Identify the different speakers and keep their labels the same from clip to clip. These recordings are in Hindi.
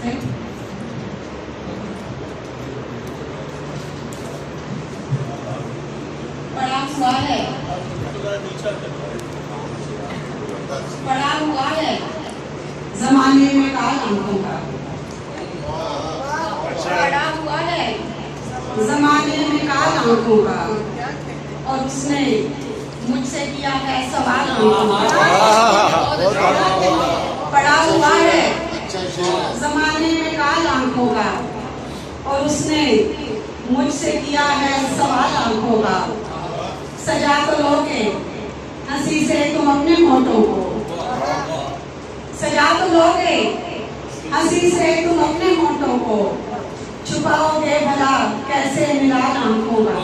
Speaker 1: पड़ा हुआ है, पड़ा हुआ है जमाने में काल आंखों का, पड़ा हुआ है जमाने में काल आंखों का, और उसने मुझसे किया है सवाल आंखों का। पड़ा हुआ है जमाने में काल आंखों का, और उसने मुझसे किया है सवाल आंखों का। सजा तो लोगे हंसी से तुम अपने होठों को, सजा तो लोगे हंसी से तुम अपने होठों को, छुपाओगे भला कैसे मिलाल आंखों का,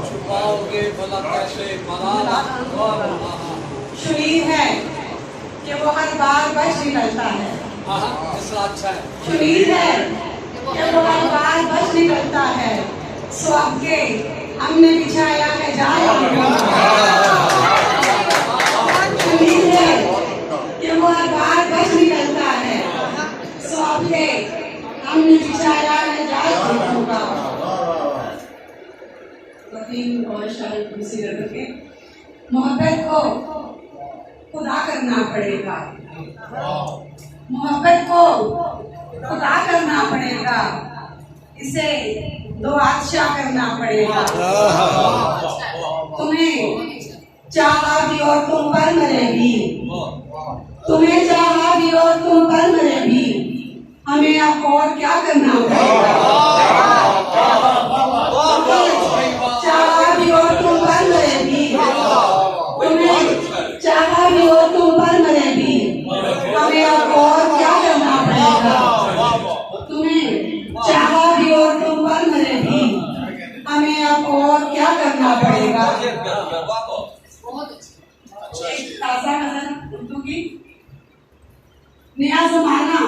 Speaker 2: छुपाओगे भला कैसे मिलाल।
Speaker 1: शुरीर है कि वो हर बार बच निकलता है,
Speaker 2: अच्छा है।
Speaker 1: शुरीर है कि वो हर बार बच निकलता है, सो अब के हमने बिछाया है जाल आंखों का। शुरीर है कि वो हर बार बच निकलता है, सो अब के हमने बिछाया है जाल आंखों का। वकील और शायद दूसरी रख के मोहब्बत को खुदा करना पड़ेगा, मोहब्बत को खुदा करना पड़ेगा, इसे दो आदशाह करना पड़ेगा। तुम्हें चाहा भी और तुम पर मरे भी, तुम्हें चाहा भी और तुम पर मरे भी, हमें अब और क्या करना पड़ेगा। चाहा भी और तुम पर मरे भी, तुम्हें चाहा भी और तुम पर मरे भी, हमें अब और क्या करना पड़ेगा। तुम्हें चाहा भी और तुम पर मरे भी, हमें अब और क्या करना पड़ेगा। एक ताजा नजर उर्दू की। नया जमाना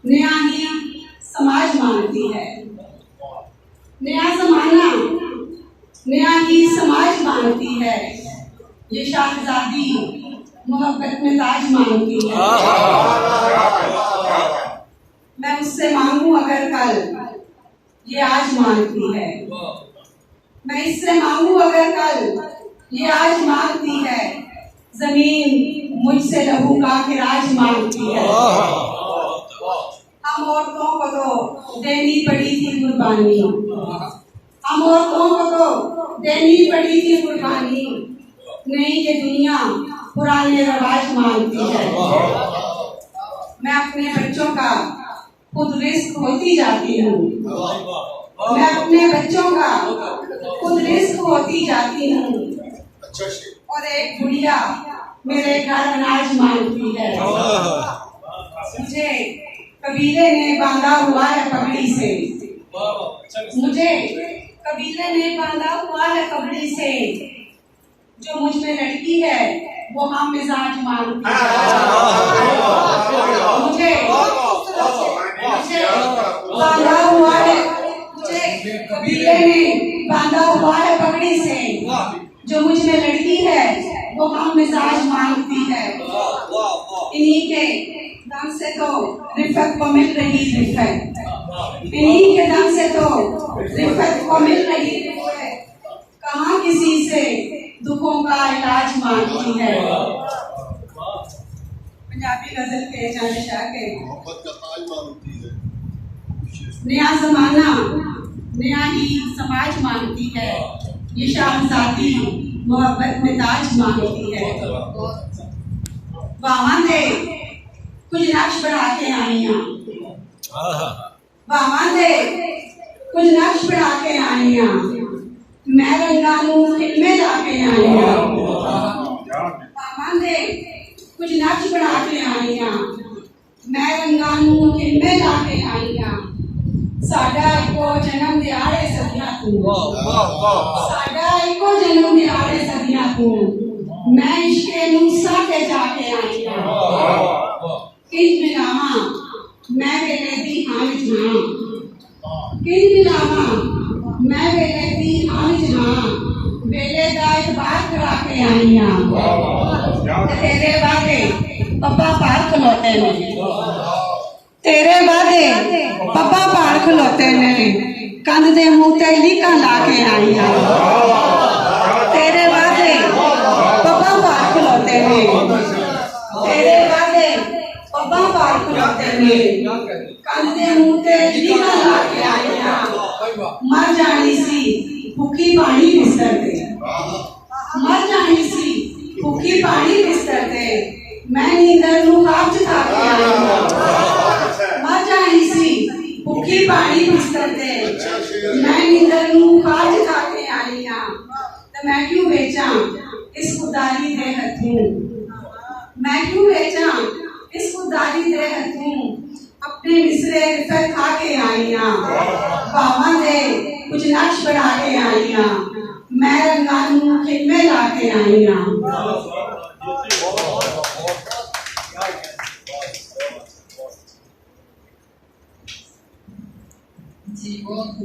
Speaker 1: नया ही समाज मांगती है, नया जमाना नया ही समाज मांगती है, ये शाहजादी मोहब्बत में ताज मांगती है। मैं उससे मांगू अगर कल, ये आज मांगती है। मैं इससे मांगू अगर कल, ये आज मांगती है। जमीन मुझसे लहू का खिराज मांगती है। हम औरतों को तो देनी पड़ी थी कुर्बानी, हम औरतों को तो देनी पड़ी थी कुर्बानी, नहीं ये दुनिया पुराने रवाज मांगती है। मैं अपने बच्चों का खुद रिस्क होती जाती हूँ, मैं अपने बच्चों का खुद रिस्क होती जाती हूँ, और एक गुड़िया मेरे घर अनाज मांगती है। मुझे कबीले ने बांधा हुआ है पगड़ी से, मुझे कबीले ने बांधा हुआ है पगड़ी से, जो मुझ में लड़की है वो हम मिजाज मांगती है। मुझे बांधा हुआ है, मुझे कबीले ने बांधा हुआ है पगड़ी से, जो मुझ में लड़की है वो हम मिजाज मांगती है। इन्हीं के दम से तो रिफत को मिल रही रिफत, इन्हीं के दम से तो रिफत को मिल रही रिफत, कहाँ किसी से दुखों का इलाज मांगती है। पंजाबी गजल के शहंशाह के नया जमाना नया ही समाज मांगती है, ये शाहजादी मोहब्बत में ताज मांगती है। बावां दे कुछ नक्श बढ़ा के आईयां, बावां दे कुछ नक्श बढ़ा के आईयां, मैं रंगां नूं खिलमे ला के आईयां। बावां दे कुछ नक्श बढ़ा के आईयां, मैं रंगां नूं खिलमे ला के आईयां। साडा इको जन्म दिहाड़े सदियां तू, साडा इको जन्म दिहाड़े सदियां तू, मैं इश्के नूं साके जाके आईयां। किंज मिलावां मैं वेले दी हां विच हां, किंज मिलावां मैं वेले दी हां विच हां, वेले दा इतबार करा के आईयां। तेरे वादे पप्पा पार खलोते ने तेरे वादे पप्पा पार खलोते ने कंध दे मुंह ते लीका ला के आई तेरे वादे पप्पा पार खलोते ने तेरे वादे पप्पा पार खलोते ने कंध दे मुंह ते लीका ला के आई मर जानी सी भुखी पानी बिस्तर ते मर जानी सी भुखी पानी बिस्तर ते मैं नींदर नू खाब च था के आई मर जानी सी भुखी पानी बिस्तर ते मैं नींदर नू खाब च था के आई ते मैं क्यों बेचा इस खुदारी दे हथों मैं क्यों बेचा इस खुदारी दे हथों अपने मिसरे रिफत खा के आई बाबा दे कुछ नक्श बना के आई मैं रंगानू खिदमे ला के आई
Speaker 3: जी बहुत